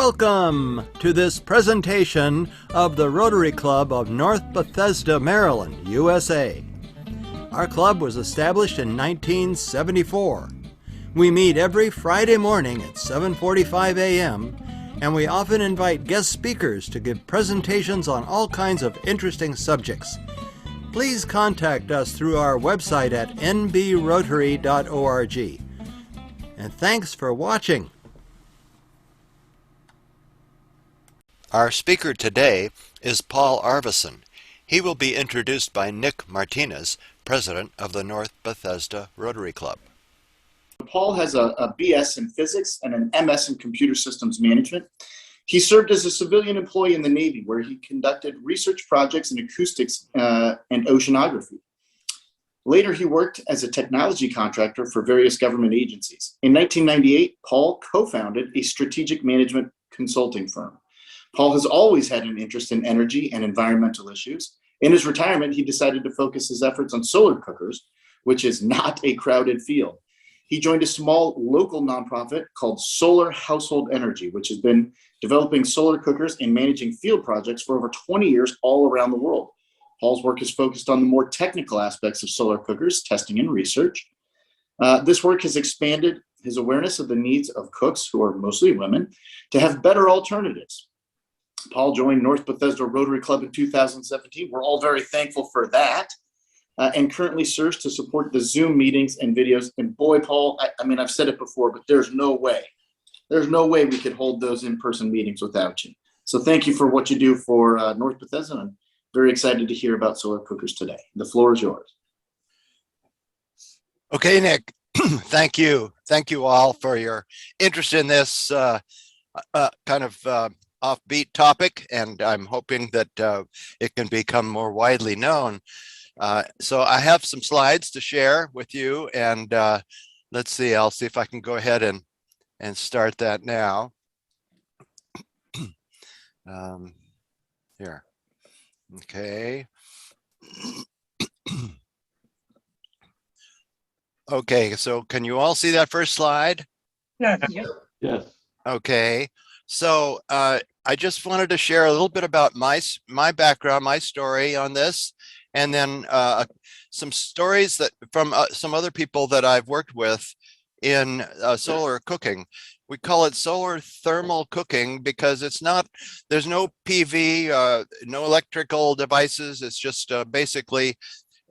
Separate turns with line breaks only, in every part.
Welcome to this presentation of the Rotary Club of North Bethesda, Maryland, USA. Our club was established in 1974. We meet every Friday morning at 7:45 a.m., and we often invite guest speakers to give presentations on all kinds of interesting subjects. Please contact us through our website at nbrotary.org. And thanks for watching. Our speaker today is Paul Arvison. He will be introduced by Nick Martinez, president of the North Bethesda Rotary Club.
Paul has a BS in physics and an MS in computer systems management. He served as a civilian employee in the Navy, where he conducted research projects in acoustics and oceanography. Later, he worked as a technology contractor for various government agencies. In 1998, Paul co-founded a strategic management consulting firm. Paul has always had an interest in energy and environmental issues. In his retirement, he decided to focus his efforts on solar cookers, which is not a crowded field. He joined a small local nonprofit called Solar Household Energy, which has been developing solar cookers and managing field projects for over 20 years all around the world. Paul's work is focused on the more technical aspects of solar cookers, testing and research. This work has expanded his awareness of the needs of cooks, who are mostly women, to have better alternatives. Paul joined North Bethesda Rotary Club in 2017. We're all very thankful for that, and currently serves to support the Zoom meetings and videos. And boy, Paul, I mean, I've said it before, but there's no way we could hold those in-person meetings without you. So thank you for what you do for North Bethesda. I'm very excited to hear about solar cookers today. The floor is yours.
Okay, Nick, thank you. Thank you all for your interest in this kind of offbeat topic, and I'm hoping that it can become more widely known. So I have some slides to share with you, and let's see, I'll see if I can go ahead and start that now. Here. Okay. Okay, so can you all see that first slide?
Yeah.
Yes.
Okay, so I just wanted to share a little bit about my background, my story on this, and then some stories that from some other people that I've worked with in solar cooking. We call it solar thermal cooking because it's not, there's no PV, no electrical devices. It's just basically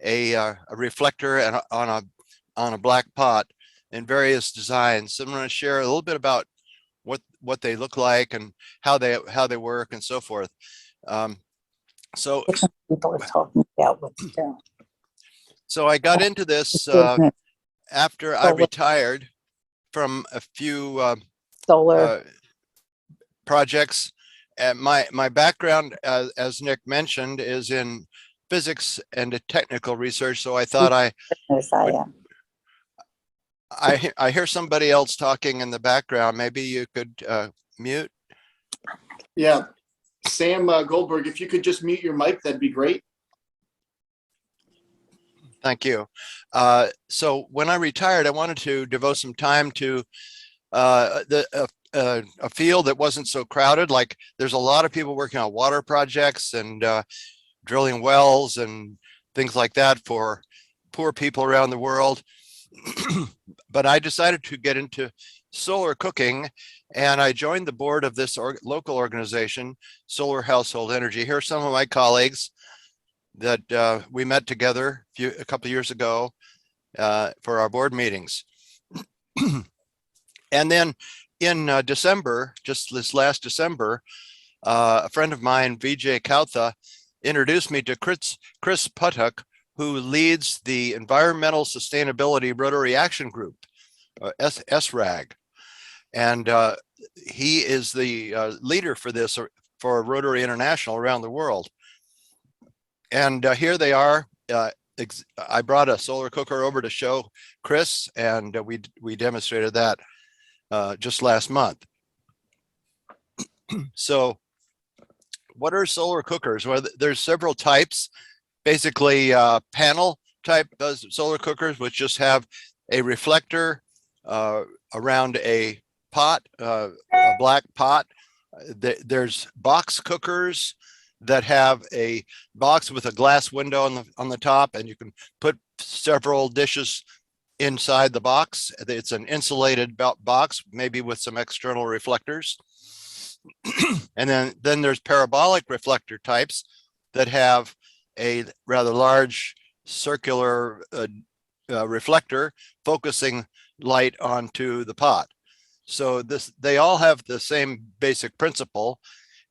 a reflector and on a black pot in various designs. So I'm going to share a little bit about what they look like and how they work and so forth. So
People are talking about what to do.
So I got into this after I retired from a few
Solar
projects. And my background, as Nick mentioned, is in physics and technical research. So I thought I hear somebody else talking in the background. Maybe you could mute.
Yeah, Sam Goldberg, if you could just mute your mic, that'd be great.
Thank you. So when I retired, I wanted to devote some time to a field that wasn't so crowded. Like there's a lot of people working on water projects and drilling wells and things like that for poor people around the world. But I decided to get into solar cooking, and I joined the board of this local organization, Solar Household Energy. Here are some of my colleagues that we met together a couple of years ago for our board meetings. And then in December, just this last December, a friend of mine, Vijay Kautha, introduced me to Chris Puttock, who leads the Environmental Sustainability Rotary Action Group, SRAG. And he is the leader for this, for Rotary International around the world. And here they are. I brought a solar cooker over to show Chris, and we demonstrated that just last month. So what are solar cookers? Well, there's several types. Basically panel type solar cookers, which just have a reflector around a pot, a black pot There's box cookers that have a box with a glass window on the top, and you can put several dishes inside the box. It's an insulated box, maybe with some external reflectors. And then there's parabolic reflector types that have a rather large circular reflector focusing light onto the pot. So they all have the same basic principle,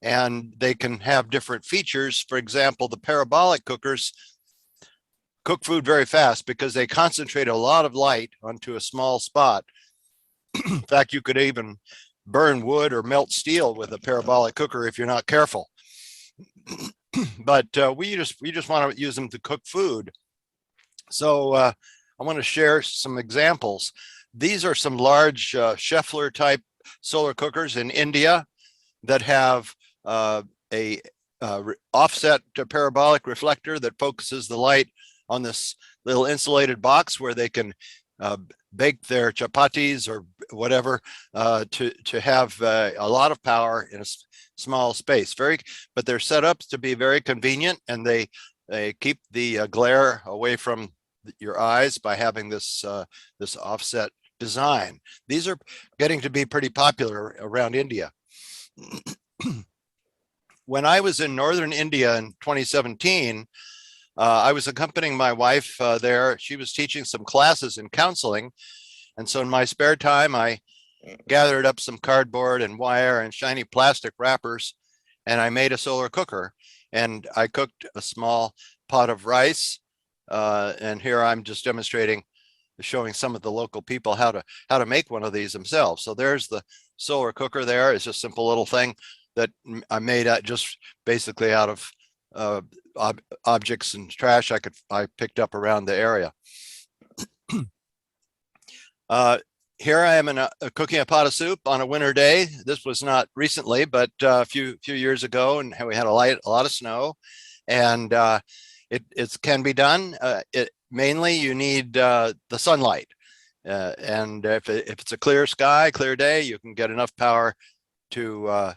and they can have different features. For example, the parabolic cookers cook food very fast because they concentrate a lot of light onto a small spot. In fact, you could even burn wood or melt steel with a parabolic cooker if you're not careful. But we just want to use them to cook food. So I want to share some examples. These are some large Scheffler type solar cookers in India that have a offset parabolic reflector that focuses the light on this little insulated box where they can bake their chapatis or whatever to have a lot of power in a small space. But they're set up to be very convenient, and they keep the glare away from your eyes by having this this offset design. These are getting to be pretty popular around India. When I was in northern India in 2017, I was accompanying my wife there. She was teaching some classes in counseling. And so in my spare time, I gathered up some cardboard and wire and shiny plastic wrappers, and I made a solar cooker. And I cooked a small pot of rice. And here I'm just showing some of the local people how to make one of these themselves. So there's the solar cooker there. It's just a simple little thing that I made just basically out of objects and trash I picked up around the area. Here I am cooking a pot of soup on a winter day. This was not recently, but a few years ago, and we had a lot of snow, and it can be done. Mainly you need the sunlight, and if it's a clear sky, clear day, you can get enough power to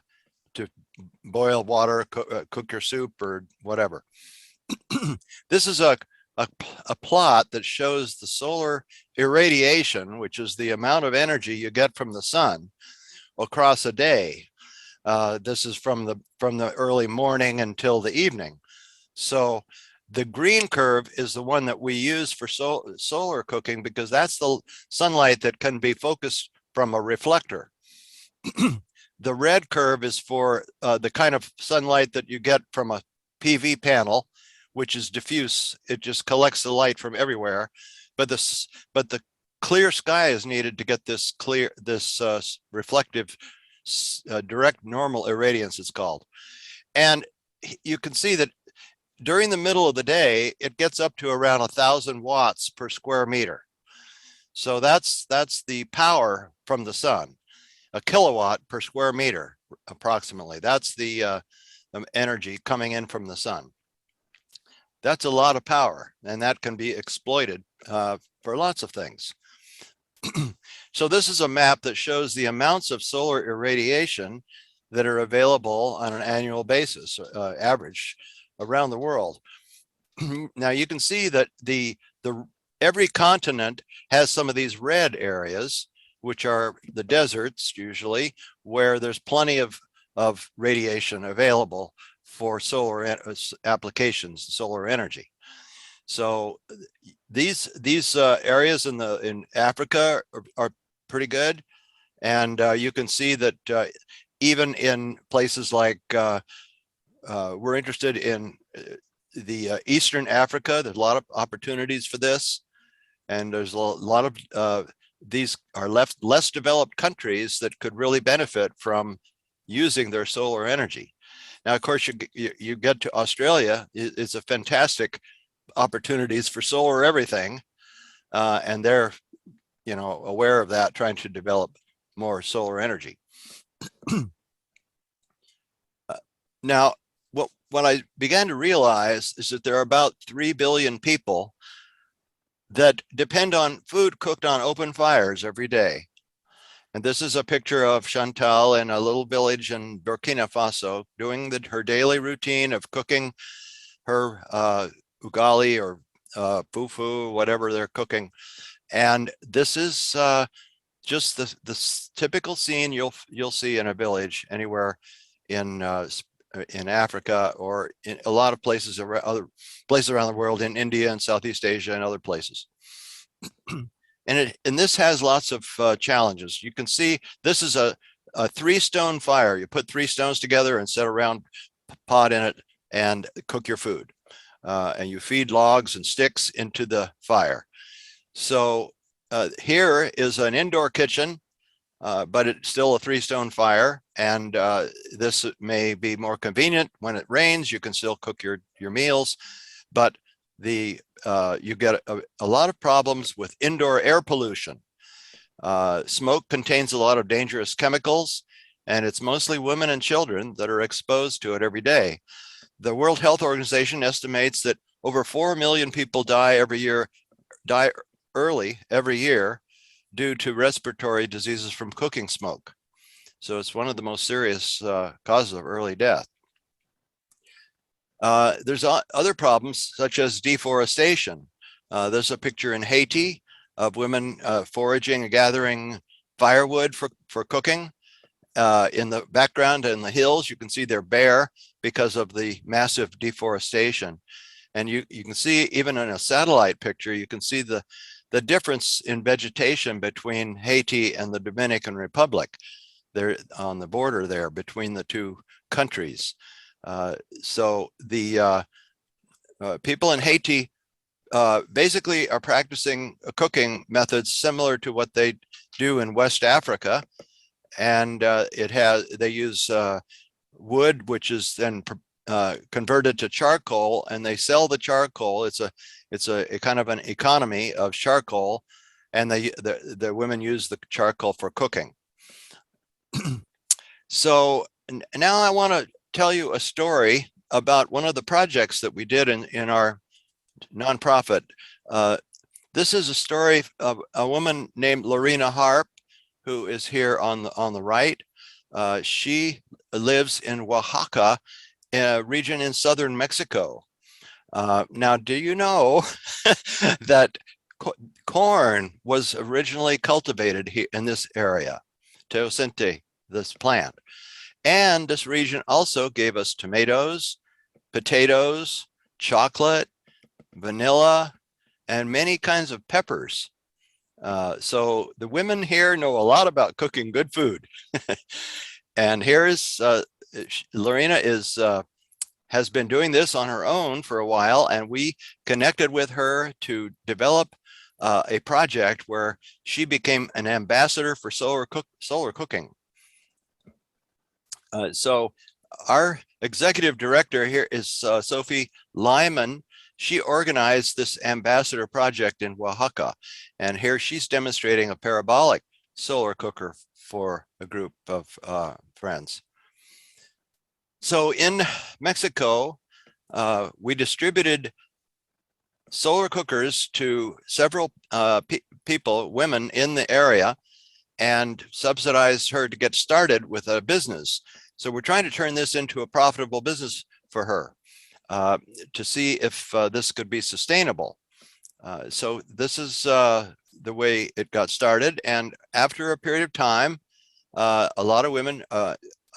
boil water, cook your soup or whatever. This is a plot that shows the solar irradiation, which is the amount of energy you get from the sun across a day. This is from the early morning until the evening. So the green curve is the one that we use for solar cooking, because that's the sunlight that can be focused from a reflector. The red curve is for the kind of sunlight that you get from a PV panel, which is diffuse. It just collects the light from everywhere. But the clear sky is needed to get this reflective direct normal irradiance, it's called. And you can see that during the middle of the day, it gets up to around 1,000 watts per square meter. So that's the power from the sun. A kilowatt per square meter, approximately. That's the energy coming in from the sun. That's a lot of power, and that can be exploited for lots of things. So this is a map that shows the amounts of solar irradiation that are available on an annual basis, average around the world. Now you can see that every continent has some of these red areas, which are the deserts usually, where there's plenty of radiation available for solar applications, solar energy. So these areas in Africa are pretty good, and you can see that even in places like we're interested in the Eastern Africa, there's a lot of opportunities for this, and there's a lot of these are less developed countries that could really benefit from using their solar energy. Now, of course, you get to Australia, it's a fantastic opportunities for solar everything, and they're aware of that, trying to develop more solar energy. Now, what I began to realize is that there are about 3 billion people that depend on food cooked on open fires every day. And this is a picture of Chantal in a little village in Burkina Faso doing her daily routine of cooking her ugali or fufu, whatever they're cooking. And this is just the typical scene you'll see in a village anywhere in Africa, or in a lot of places, other places around the world, in India and Southeast Asia and other places. And this has lots of challenges. You can see this is a 3-stone fire. You put 3 stones together and set a round pot in it and cook your food. And you feed logs and sticks into the fire. So here is an indoor kitchen, but it's still a 3-stone fire. And this may be more convenient when it rains. You can still cook your meals, but you get a lot of problems with indoor air pollution. Smoke contains a lot of dangerous chemicals, and it's mostly women and children that are exposed to it every day. The World Health Organization estimates that over 4 million people die early every year due to respiratory diseases from cooking smoke. So it's one of the most serious causes of early death. There's other problems such as deforestation. There's a picture in Haiti of women foraging and gathering firewood for cooking. In the background in the hills, you can see they're bare because of the massive deforestation. And you can see, even in a satellite picture, you can see the difference in vegetation between Haiti and the Dominican Republic. They're on the border there between the two countries. So the people in Haiti basically are practicing cooking methods similar to what they do in West Africa. And they use wood, which is then converted to charcoal, and they sell the charcoal. It's a kind of an economy of charcoal, and the women use the charcoal for cooking. So now I want to tell you a story about one of the projects that we did in our nonprofit. This is a story of a woman named Lorena Harp, who is here on the right. She lives in Oaxaca, a region in southern Mexico. Now, do you know that corn was originally cultivated here in this area, teosinte, this plant? And this region also gave us tomatoes, potatoes, chocolate, vanilla, and many kinds of peppers. So the women here know a lot about cooking good food. And here is Lorena has been doing this on her own for a while, and we connected with her to develop a project where she became an ambassador for solar cooking. So our executive director here is Sophie Liman. She organized this ambassador project in Oaxaca, and here she's demonstrating a parabolic solar cooker for a group of friends. So in Mexico, we distributed solar cookers to several people, women in the area, and subsidized her to get started with a business. So we're trying to turn this into a profitable business for her, to see if this could be sustainable. So this is the way it got started. And after a period of time, a lot of women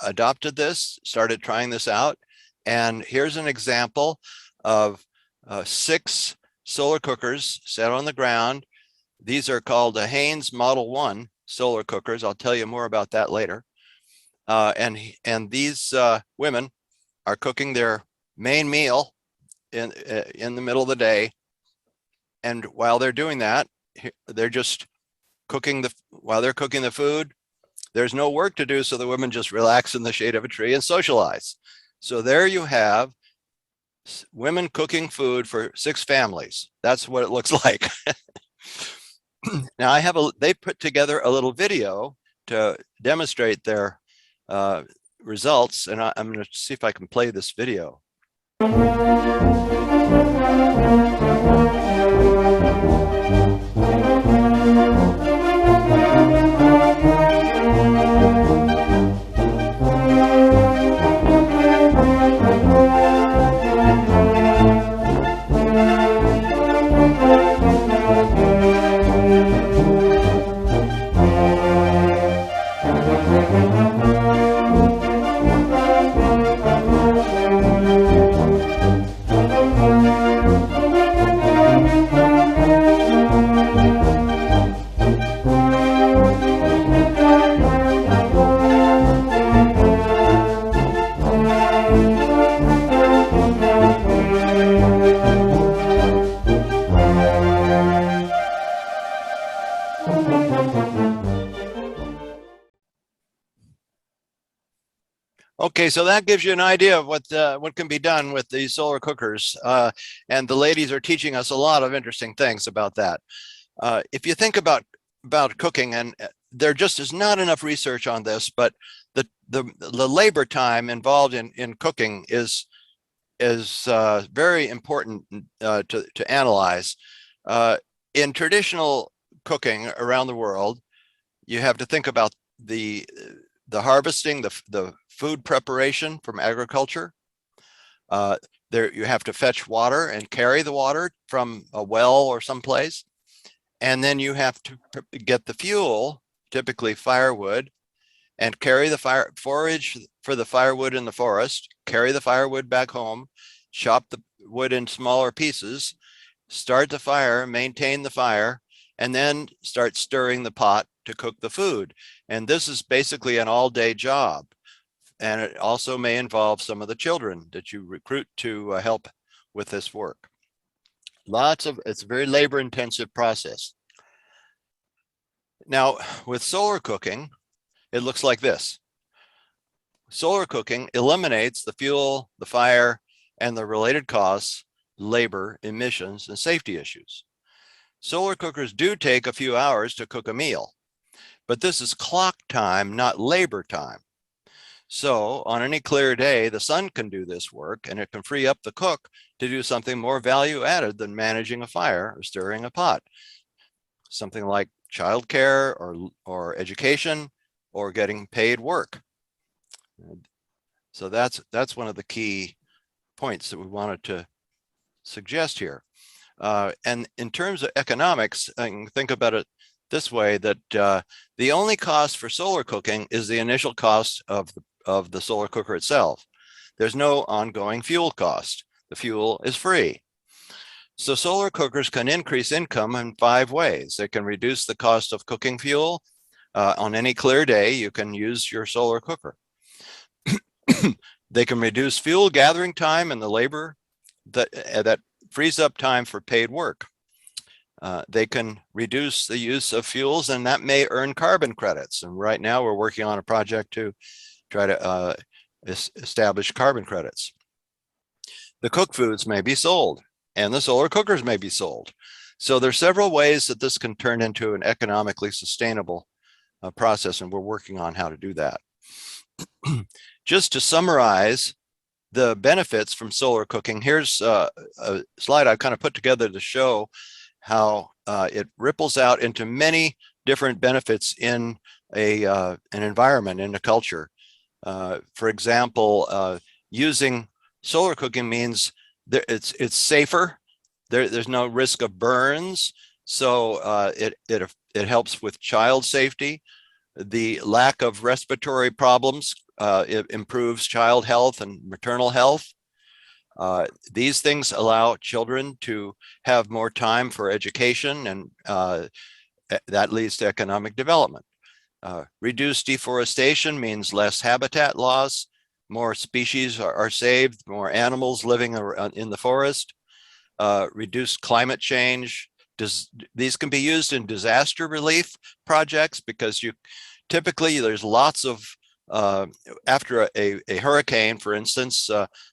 adopted this, started trying this out. And here's an example of 6 solar cookers set on the ground. These are called the Haines Model 1 solar cookers. I'll tell you more about that later. And these women are cooking their main meal in the middle of the day. And while they're doing that, they're just cooking while they're cooking the food, there's no work to do. So the women just relax in the shade of a tree and socialize. So there you have women cooking food for 6 families. That's what it looks like. Now they put together a little video to demonstrate their results, and I'm going to see if I can play this video. Okay, so that gives you an idea of what can be done with these solar cookers. And the ladies are teaching us a lot of interesting things about that. If you think about cooking, and there just is not enough research on this, but the labor time involved in cooking is very important to analyze. In traditional cooking around the world, you have to think about the harvesting, the food preparation from agriculture. There you have to fetch water and carry the water from a well or someplace. And then you have to get the fuel, typically firewood, and carry the forage for the firewood in the forest, carry the firewood back home, chop the wood in smaller pieces, start the fire, maintain the fire, and then start stirring the pot to cook the food. And this is basically an all-day job. And it also may involve some of the children that you recruit to help with this work. It's a very labor-intensive process. Now, with solar cooking, it looks like this. Solar cooking eliminates the fuel, the fire, and the related costs, labor, emissions, and safety issues. Solar cookers do take a few hours to cook a meal, but this is clock time, not labor time. So on any clear day, the sun can do this work, and it can free up the cook to do something more value added than managing a fire or stirring a pot. Something like childcare or education or getting paid work. So that's one of the key points that we wanted to suggest here. And in terms of economics, I can think about it this way, that the only cost for solar cooking is the initial cost of the solar cooker itself. There's no ongoing fuel cost. The fuel is free. So solar cookers can increase income in 5 ways. They can reduce the cost of cooking fuel. On any clear day, you can use your solar cooker. They can reduce fuel gathering time and the labor that frees up time for paid work. They can reduce the use of fuels, and that may earn carbon credits. And right now we're working on a project to try to establish carbon credits. The cooked foods may be sold, and the solar cookers may be sold. So there's several ways that this can turn into an economically sustainable process, and we're working on how to do that. Just to summarize the benefits from solar cooking, here's a slide I've kind of put together to show how it ripples out into many different benefits in an environment, in a culture. For example, using solar cooking means it's safer. There's no risk of burns, so it helps with child safety. The lack of respiratory problems, it improves child health and maternal health. These things allow children to have more time for education, and that leads to economic development. Reduced deforestation means less habitat loss, more species are saved, more animals living in the forest. Reduced climate change. These can be used in disaster relief projects, because typically there's lots of after a hurricane, for instance,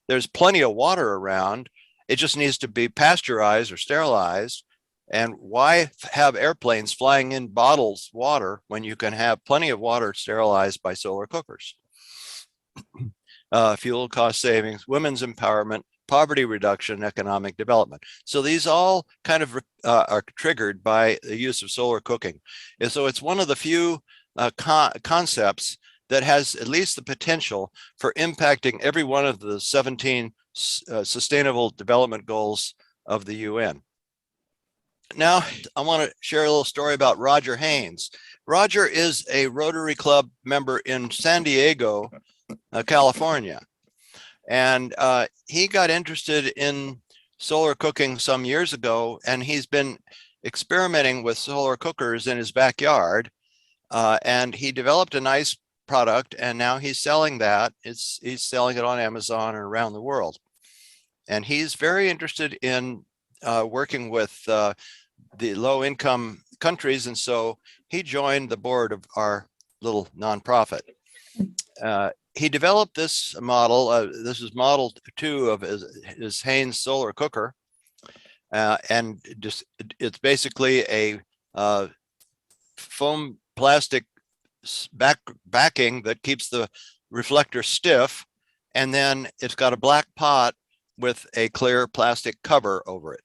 there's plenty of water around. It just needs to be pasteurized or sterilized. And why have airplanes flying in bottles water when you can have plenty of water sterilized by solar cookers? Fuel cost savings, women's empowerment, poverty reduction, economic development. So these all kind of are triggered by the use of solar cooking. And so it's one of the few concepts that has at least the potential for impacting every one of the 17 Sustainable Development Goals of the UN. Now, I want to share a little story about Roger Haines. Roger is a Rotary Club member in San Diego, California. And he got interested in solar cooking some years ago, and he's been experimenting with solar cookers in his backyard. And he developed a nice product, and now he's selling that. He's selling it on Amazon and around the world. And he's very interested in working with the low-income countries, and so he joined the board of our little nonprofit. he developed this model. This is model 2 of his Haines solar cooker. And just it's basically a foam plastic backing that keeps the reflector stiff, and then it's got a black pot with a clear plastic cover over it,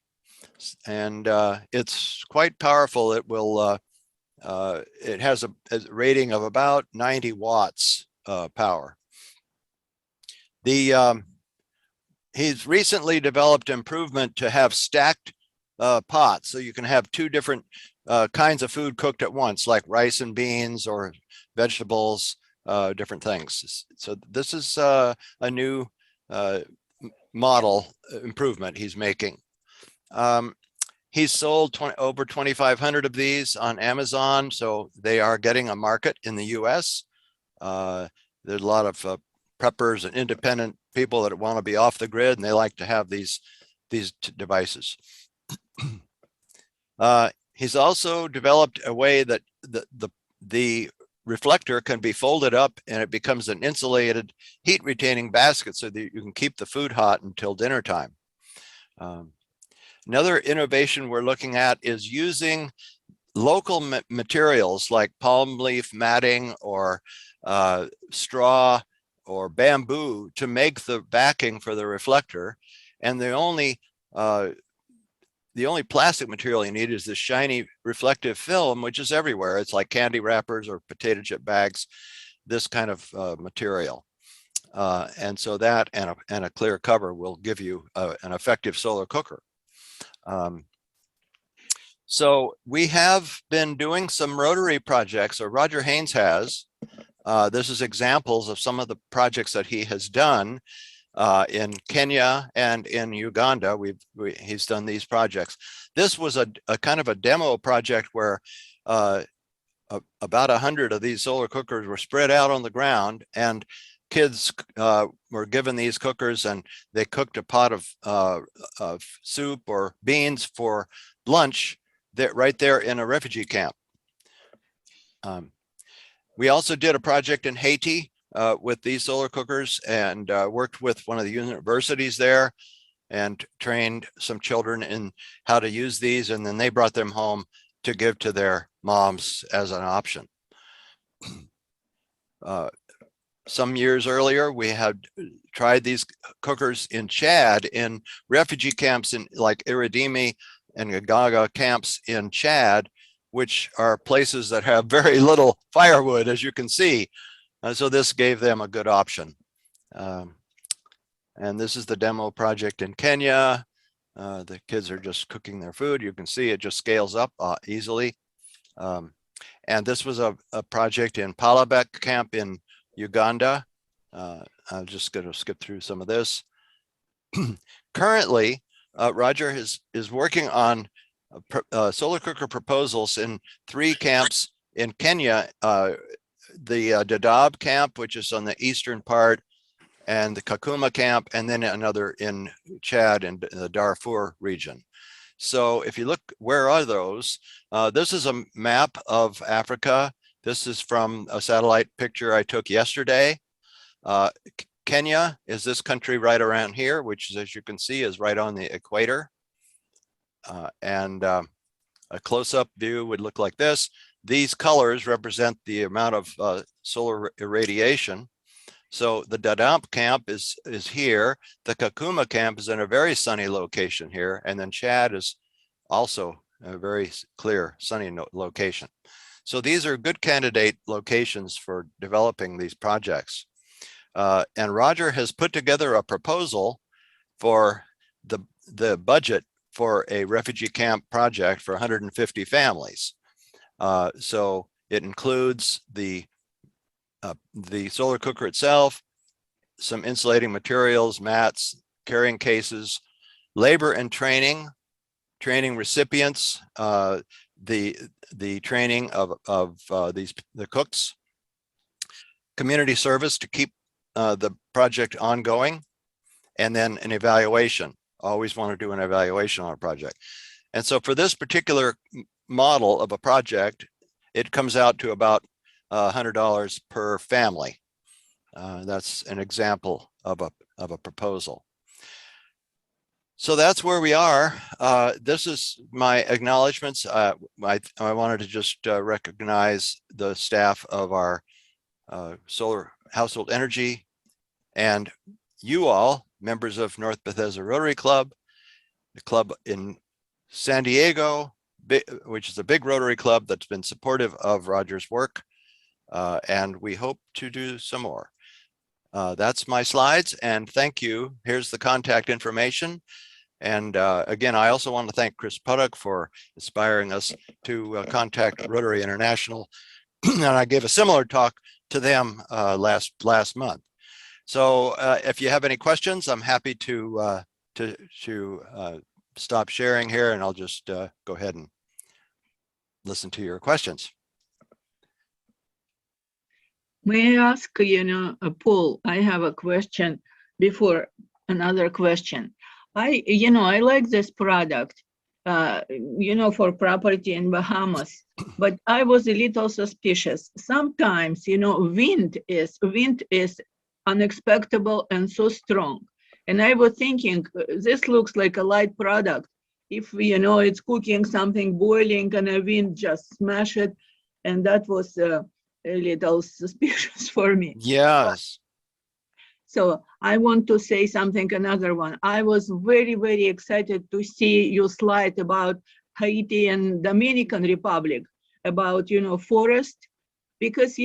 and it's quite powerful. It will it has a rating of about 90 watts power. He's recently developed improvement to have stacked pots, so you can have 2 different kinds of food cooked at once, like rice and beans or vegetables, different things. So this is a new model improvement he's making. He's sold over 2,500 of these on Amazon, so they are getting a market in the US. There's a lot of preppers and independent people that want to be off the grid, and they like to have these devices. He's also developed a way that the reflector can be folded up and it becomes an insulated heat retaining basket so that you can keep the food hot until dinner time. Another innovation we're looking at is using local materials like palm leaf matting or straw or bamboo to make the backing for the reflector. And the only plastic material you need is this shiny reflective film, which is everywhere. It's like candy wrappers or potato chip bags, this kind of material. And so that and a clear cover will give you an effective solar cooker. So we have been doing some Rotary projects, or Roger Haines has. This is examples of some of the projects that he has done in Kenya and in Uganda. He's done these projects. This was a kind of a demo project where about 100 of these solar cookers were spread out on the ground, and kids were given these cookers, and they cooked a pot of soup or beans for lunch right there in a refugee camp. We also did a project in Haiti with these solar cookers, and worked with one of the universities there and trained some children in how to use these, and then they brought them home to give to their moms as an option. Some years earlier, we had tried these cookers in Chad in refugee camps in like Iridimi and Gagaga camps in Chad, which are places that have very little firewood, as you can see. So this gave them a good option. And this is the demo project in Kenya. The kids are just cooking their food. You can see it just scales up easily. And this was a project in Palabek camp in Uganda. I'm just going to skip through some of this. Currently, Roger is working on solar cooker proposals in 3 camps in Kenya. The Dadaab camp, which is on the eastern part, and the Kakuma camp, and then another in Chad and the Darfur region. So if you look, where are those? This is a map of Africa. This is from a satellite picture I took yesterday. Kenya is this country right around here, which, as you can see, is right on the equator. And a close-up view would look like this. These colors represent the amount of solar irradiation. So the Dadaab camp is here. The Kakuma camp is in a very sunny location here. And then Chad is also a very clear sunny location. So these are good candidate locations for developing these projects. And Roger has put together a proposal for the budget for a refugee camp project for 150 families. So it includes the solar cooker itself, some insulating materials, mats, carrying cases, labor and training recipients, the training of the cooks, community service to keep the project ongoing, and then an evaluation. Always want to do an evaluation on a project. And so for this particular model of a project, it comes out to about $100 per family. That's an example of a proposal. So that's where we are. This is my acknowledgements. I wanted to just recognize the staff of our solar household energy and you all, members of North Bethesda Rotary Club, the club in San Diego, which is a big Rotary club that's been supportive of Roger's work. And we hope to do some more. That's my slides, and thank you. Here's the contact information. And again, I also want to thank Chris Puddock for inspiring us to contact Rotary International. And I gave a similar talk to them last month. So if you have any questions, I'm happy to stop sharing here, and I'll just go ahead and listen to your questions.
May I ask, Paul, I have a question before another question. I like this product, for property in Bahamas, but I was a little suspicious. Sometimes, wind is unexpected and so strong. And I was thinking, this looks like a light product. If, it's cooking something, boiling, and a wind just smash it. And that was a little suspicious for me.
Yes.
So I want to say something, another one. I was very, very excited to see your slide about Haiti and Dominican Republic, about, forest, because,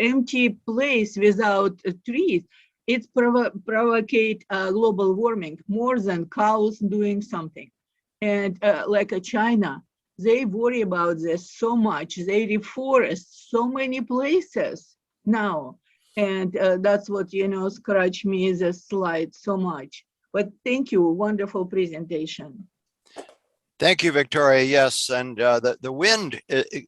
empty place without trees, it provocate global warming more than cows doing something. And like China, they worry about this so much. They reforest so many places now. And that's what, scratch me the slide so much. But thank you, wonderful presentation.
Thank you, Victoria. Yes, and the wind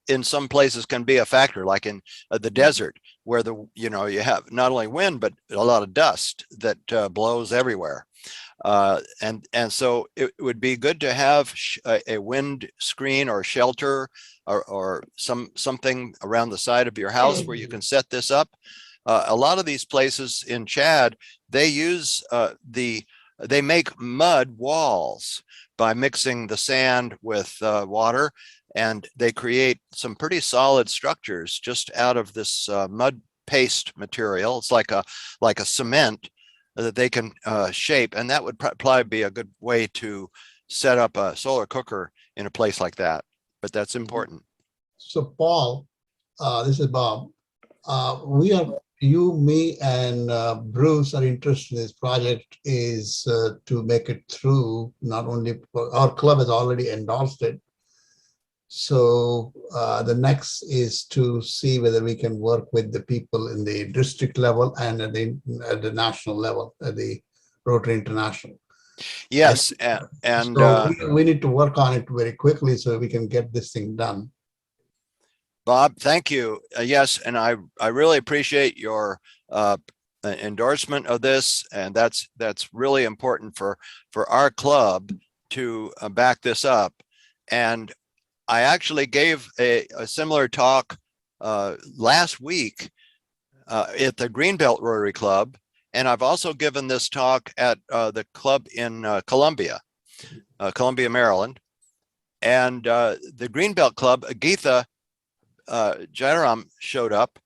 in some places can be a factor, like in the desert, where you have not only wind but a lot of dust that blows everywhere, and so it would be good to have a wind screen or shelter or something around the side of your house where you can set this up. A lot of these places in Chad, they use they make mud walls by mixing the sand with water, and they create some pretty solid structures just out of this mud paste material. It's like a cement that they can shape, and that would probably be a good way to set up a solar cooker in a place like that. But that's important.
So Paul, this is Bob. You, me, and Bruce are interested in this project is to make it through. Not only our club has already endorsed it. So the next is to see whether we can work with the people in the district level and at the national level, at the Rotary International.
Yes, and
so we need to work on it very quickly so we can get this thing done.
Bob, thank you. Yes, and I really appreciate your endorsement of this, and that's really important for our club to back this up. And I actually gave a similar talk last week at the Greenbelt Rotary Club, and I've also given this talk at the club in Columbia, Maryland. And the Greenbelt Club, Geetha Jairam showed up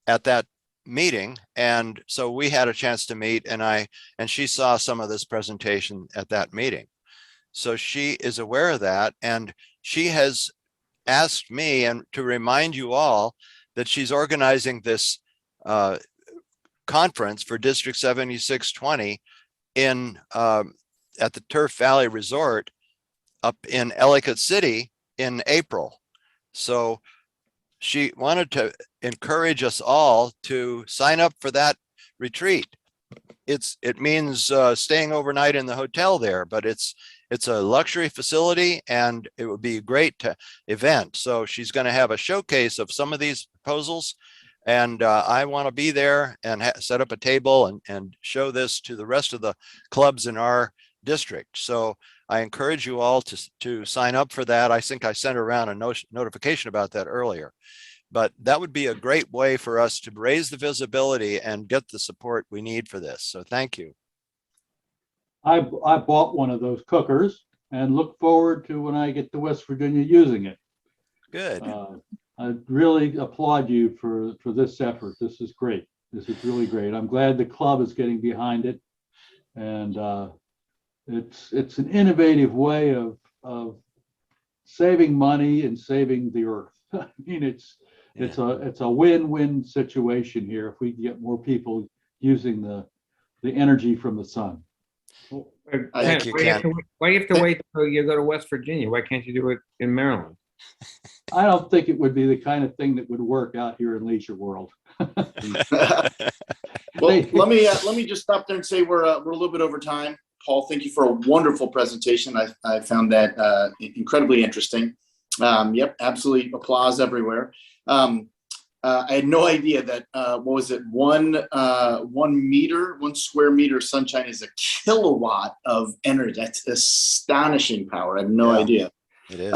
at that meeting, and so we had a chance to meet, and she saw some of this presentation at that meeting. So she is aware of that, and she has asked me and to remind you all that she's organizing this conference for District 7620 in at the Turf Valley Resort up in Ellicott City in April. So she wanted to encourage us all to sign up for that retreat. It means staying overnight in the hotel there, but it's a luxury facility, and it would be a great event. So she's going to have a showcase of some of these proposals, and I want to be there and set up a table and show this to the rest of the clubs in our district. So I encourage you all to sign up for that. I think I sent around a notification about that earlier. but that would be a great way for us to raise the visibility and get the support we need for this. So thank you.
I bought one of those cookers and look forward to when I get to West Virginia using it.
Good.
I really applaud you for this effort. This is great. This is really great. I'm glad the club is getting behind it, and it's an innovative way of saving money and saving the earth. I mean, it's a win-win situation here if we can get more people using the energy from the sun.
Thank you, Ken.
Why do you have to wait till you go to West Virginia? Why can't you do it in Maryland?
I don't think it would be the kind of thing that would work out here in Leisure World.
Well, let me just stop there and say we're a little bit over time. Paul, thank you for a wonderful presentation. I found that incredibly interesting. Yep, absolutely applause everywhere. I had no idea that what was it, 1 square meter of sunshine is a kilowatt of energy. That's astonishing power. I had no idea.
It is.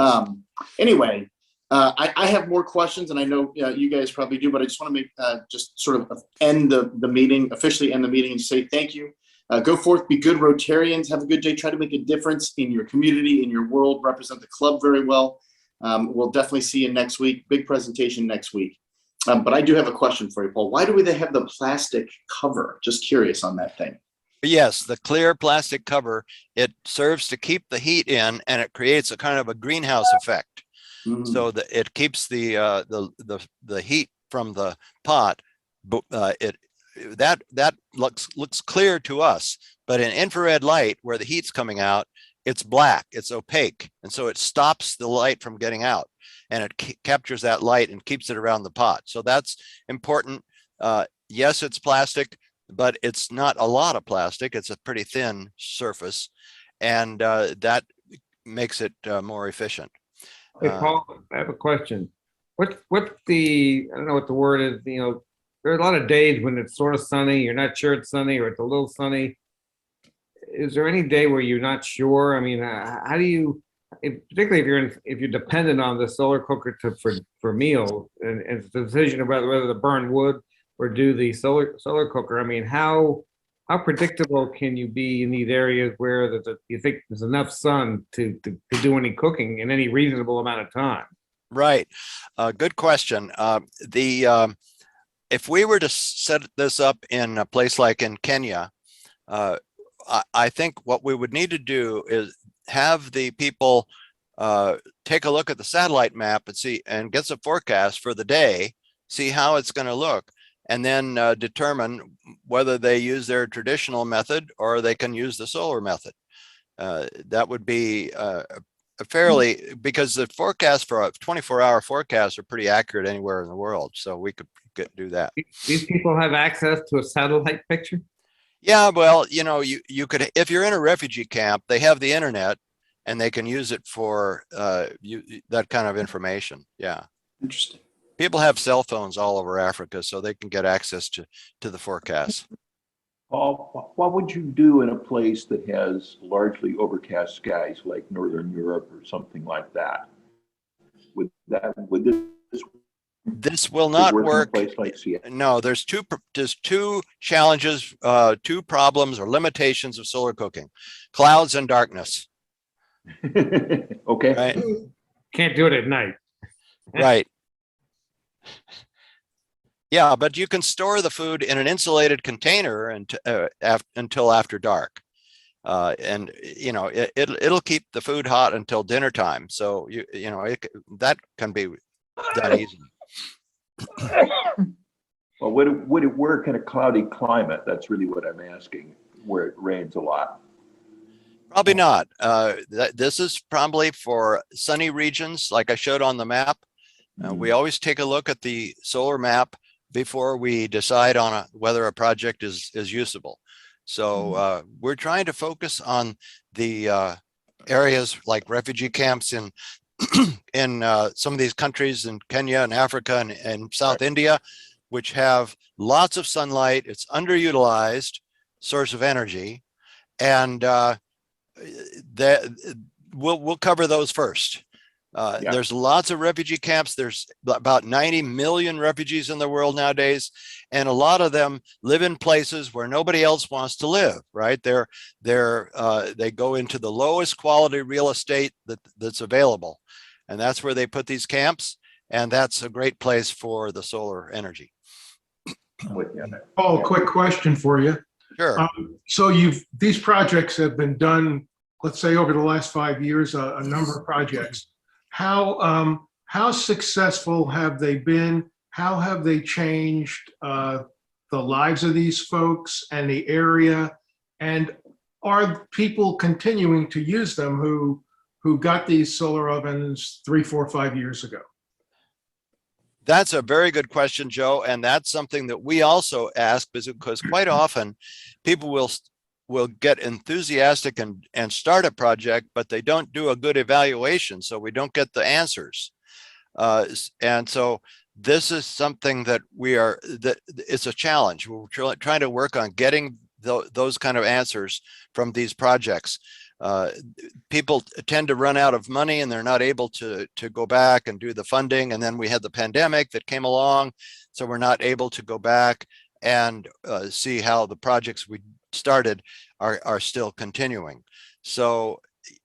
Anyway, I have more questions, and I know you guys probably do, but I just want to make just sort of end the meeting, officially end the meeting, and say thank you. Go forth, be good Rotarians, have a good day, try to make a difference in your community, in your world, represent the club very well. We'll definitely see you next week. Big presentation next week. But I do have a question for you, Paul. Why do they have the plastic cover? Just curious on that thing.
Yes, the clear plastic cover, it serves to keep the heat in, and it creates a kind of a greenhouse effect. So that it keeps the heat from the pot. That looks clear to us, but in infrared light, where the heat's coming out, it's black, it's opaque, and so it stops the light from getting out, and it captures that light and keeps it around the pot. So that's important. Yes, it's plastic, but it's not a lot of plastic. It's a pretty thin surface, and that makes it more efficient.
Hey, Paul, I have a question. What's the, I don't know what the word is, you know, there are a lot of days when it's sort of sunny, you're not sure it's sunny, or it's a little sunny. Is there any day where you're not sure? I mean, how do you, particularly if you're dependent on the solar cooker for meals, and it's the decision about whether to burn wood or do the solar cooker. I mean, how predictable can you be in these areas where you think there's enough sun to do any cooking in any reasonable amount of time?
Right. Good question. If we were to set this up in a place like in Kenya, I think what we would need to do is have the people take a look at the satellite map and get some forecast for the day, see how it's going to look, and then determine whether they use their traditional method or they can use the solar method. That would be fairly, because the forecast for a 24-hour forecast are pretty accurate anywhere in the world. So we could do that.
These people have access to a satellite picture?
Yeah, well, you know, you could, if you're in a refugee camp, they have the internet and they can use it for that kind of information. Yeah.
Interesting.
People have cell phones all over Africa, so they can get access to the forecast.
Paul, what would you do in a place that has largely overcast skies, like Northern Europe or something like that? Would
this will not work.
In a place like Seattle?
No, there's two challenges, two problems or limitations of solar cooking: clouds and darkness.
Okay.
Right.
Can't do it at night.
Right. Yeah, but you can store the food in an insulated container until after dark, and you know it'll keep the food hot until dinner time. So you know that can be done easily.
Well, would it work in a cloudy climate? That's really what I'm asking, where it rains a lot.
Probably not. This is probably for sunny regions, like I showed on the map. We always take a look at the solar map before we decide on whether a project is usable. So we're trying to focus on the areas like refugee camps in some of these countries in Kenya and Africa and South India, which have lots of sunlight. It's underutilized source of energy, and we'll cover those first.
Yeah.
There's lots of refugee camps. There's about 90 million refugees in the world nowadays. And a lot of them live in places where nobody else wants to live, right? They go into the lowest quality real estate that's available. And that's where they put these camps. And that's a great place for the solar energy.
I'm with you.
Paul, quick question for you.
Sure.
So these projects have been done, let's say over the last 5 years, a number of projects. How successful have they been? How have they changed the lives of these folks and the area? And are people continuing to use them who got these solar ovens 3, 4, 5 years ago?
That's a very good question, Joe. And that's something that we also ask, because quite often people will get enthusiastic and start a project, but they don't do a good evaluation. So we don't get the answers. And so this is something that it's a challenge. We're trying to work on getting those kind of answers from these projects. People tend to run out of money and they're not able to go back and do the funding. And then we had the pandemic that came along. So we're not able to go back and see how the projects we started are still continuing. So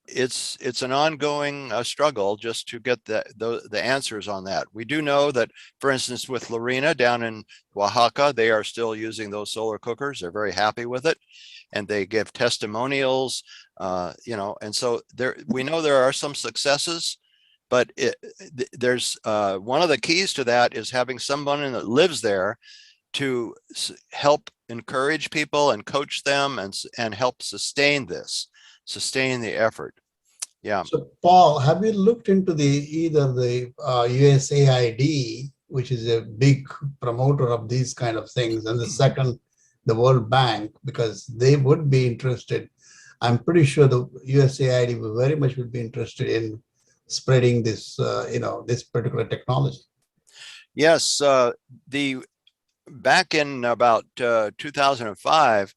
it's an ongoing struggle just to get the answers on that. We do know that, for instance, with Lorena down in Oaxaca, they are still using those solar cookers. They're very happy with it, and they give testimonials. And so we know there are some successes, but there's one of the keys to that is having someone that lives there to help encourage people and coach them and help sustain the effort. Yeah.
So Paul, have you looked into either the USAID, which is a big promoter of these kind of things, and the second, the World Bank, because they would be interested. I'm pretty sure the USAID very much would be interested in spreading this, this particular technology.
Yes, back in about 2005,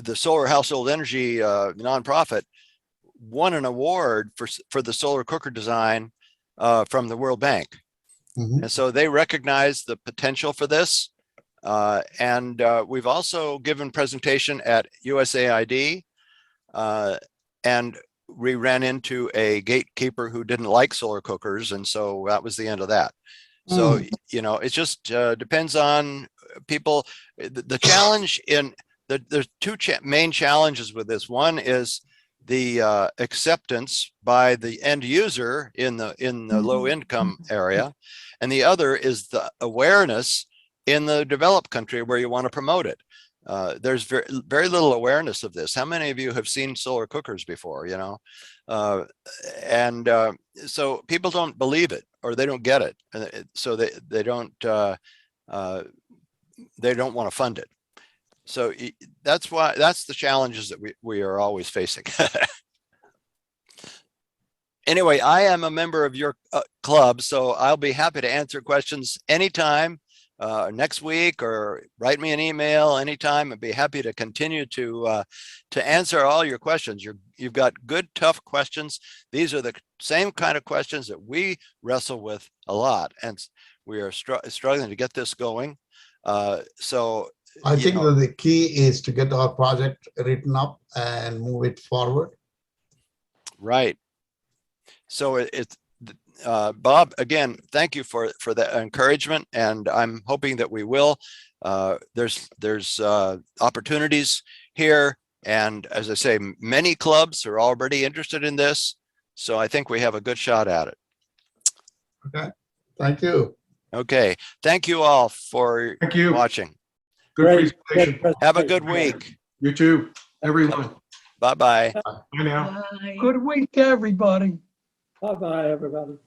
the Solar Household Energy nonprofit won an award for the solar cooker design from the World Bank.
Mm-hmm.
And so they recognized the potential for this. And we've also given presentation at USAID, and we ran into a gatekeeper who didn't like solar cookers. And so that was the end of that. So, it just depends on people. The challenge there's two main challenges with this. One is the acceptance by the end user in the low income area. And the other is the awareness in the developed country where you want to promote it. There's very, very little awareness of this. How many of you have seen solar cookers before, so people don't believe it, or they don't get it. So they don't want to fund it. So that's the challenges that we are always facing. Anyway, I am a member of your club, so I'll be happy to answer questions anytime, next week, or write me an email anytime. I'd be happy to continue to answer all your questions. You've got good, tough questions. These are the same kind of questions that we wrestle with a lot, and we are struggling to get this going. So
I think that the key is to get our project written up and move it forward.
Right. So it's Bob, again, thank you for the encouragement, and I'm hoping that we will. There's opportunities here, and as I say, many clubs are already interested in this, so I think we have a good shot at it.
Okay, thank you.
Okay, thank you all for watching.
Good presentation.
Have a good week.
You too, everyone.
Bye-bye.
Bye now.
Bye.
Good week, everybody.
Bye-bye, everybody.